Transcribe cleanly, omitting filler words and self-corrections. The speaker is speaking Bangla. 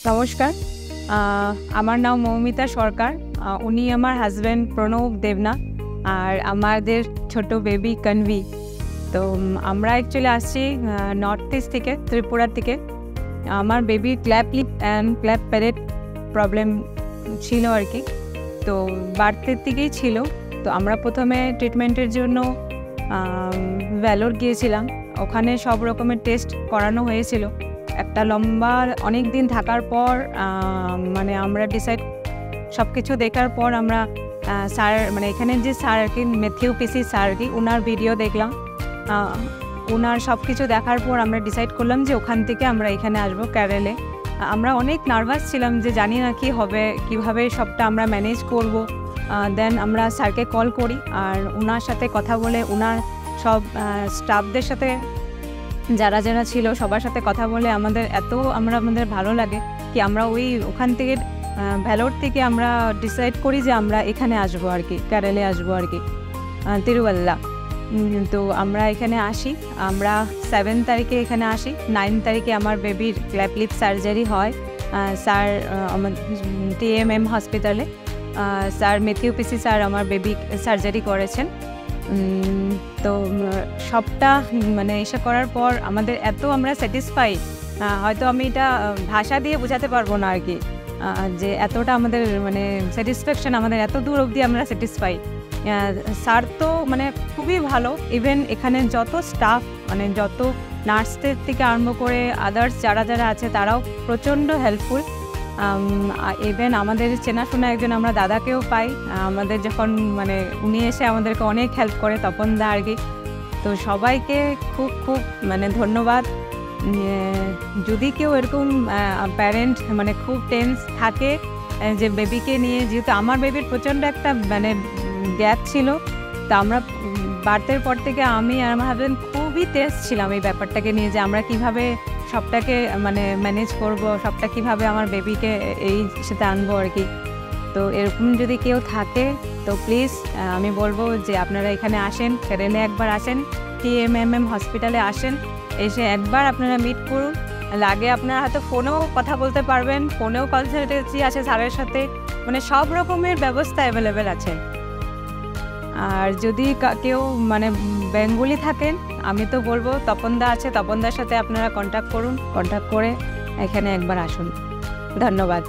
নমস্কার। আমার নাম মৌমিতা সরকার। উনি আমার হাজব্যান্ড প্রণব দেবনাথ আর আমাদের ছোট বেবি কনভি। তো আমরা অ্যাকচুয়ালি আসছি নর্থ ইস্ট থেকে, ত্রিপুরা থেকে। আমার বেবির cleft lip and cleft palate problem ছিল আর কি। তো বার্থের থেকেই ছিল। তো আমরা প্রথমে ট্রিটমেন্টের জন্য ভ্যালোর গিয়েছিলাম। ওখানে সব রকমের টেস্ট করানো হয়েছিল। একটা লম্বা অনেক দিন থাকার পর মানে আমরা ডিসাইড সব কিছু দেখার পর আমরা স্যার মানে এখানে যে স্যার আর কি ম্যাথিউ পিসি স্যার আর কি ওনার ভিডিও দেখলাম। ওনার সব কিছু দেখার পর আমরা ডিসাইড করলাম যে ওখান থেকে আমরা এখানে আসবো কেরলে। আমরা অনেক নার্ভাস ছিলাম যে জানি না কি হবে, কিভাবে সবটা আমরা ম্যানেজ করব। দেন আমরা স্যারকে কল করি আর ওনার সাথে কথা বলে ওনার সব স্টাফদের সাথে যারা যারা ছিল সবার সাথে কথা বলে আমাদের ভালো লাগে কি আমরা ওখান থেকে ভ্যালোর থেকে আমরা ডিসাইড করি যে আমরা এখানে আসবো আর কি, কেরলে আসবো আর কি, তিরুভাল্লা। তো আমরা এখানে আসি, আমরা 7 তারিখে এখানে আসি। 9 তারিখে আমার বেবির ক্ল্যাপ লিপ সার্জারি হয় স্যার আমার TMM হসপিটালে। স্যার ম্যাথিউ পিসি স্যার আমার বেবি সার্জারি করেছেন। তো সবটা মানে এসে করার পর আমাদের আমরা স্যাটিসফাই, হয়তো আমি এটা ভাষা দিয়ে বোঝাতে পারবো না আর কি, যে এতটা আমাদের মানে স্যাটিসফ্যাকশন, আমাদের এত দূর অবধি আমরা স্যাটিসফাই। স্যার তো মানে খুবই ভালো। ইভেন এখানে যত স্টাফ মানে যত নার্সদের থেকে আরম্ভ করে আদার্স যারা যারা আছে তারাও প্রচণ্ড হেল্পফুল। ইভেন আমাদের চেনাশোনা একজন আমরা দাদাকেও পাই আমাদের যখন মানে উনি এসে আমাদেরকে অনেক হেল্প করে, তপন দা আর কি। তো সবাইকে খুব খুব মানে ধন্যবাদ। যদি কেউ এরকম প্যারেন্ট মানে খুব টেন্স থাকে যে বেবিকে নিয়ে, যেহেতু আমার বেবির প্রচণ্ড একটা মানে গ্যাপ ছিল, তো আমরা বার্থের পর থেকে আমি আর আমার হাজব্যান্ড খুবই টেন্স ছিলাম এই ব্যাপারটাকে নিয়ে যে আমরা কিভাবে সবটাকে মানে ম্যানেজ করব, সবটা কিভাবে আমার বেবিকে এই সাথে আনবো আর কি। তো এরকম যদি কেউ থাকে তো প্লিজ আমি বলবো যে আপনারা এখানে আসেন, কেরলে একবার আসেন, TMM হসপিটালে আসেন, এসে একবার আপনারা মিট করুন। লাগে আপনারা হয়তো ফোনেও কথা বলতে পারবেন, ফোনেও কনসালটেন্সি আছে স্যারের সাথে, মানে সব রকমের ব্যবস্থা অ্যাভেলেবেল আছে। আর যদি কেউ মানে বেঙ্গলি থাকেন, আমি তো বলবো তপনদা আছে, তপনদার সাথে আপনারা কন্ট্যাক্ট করুন, কন্ট্যাক্ট করে এখানে একবার আসুন। ধন্যবাদ।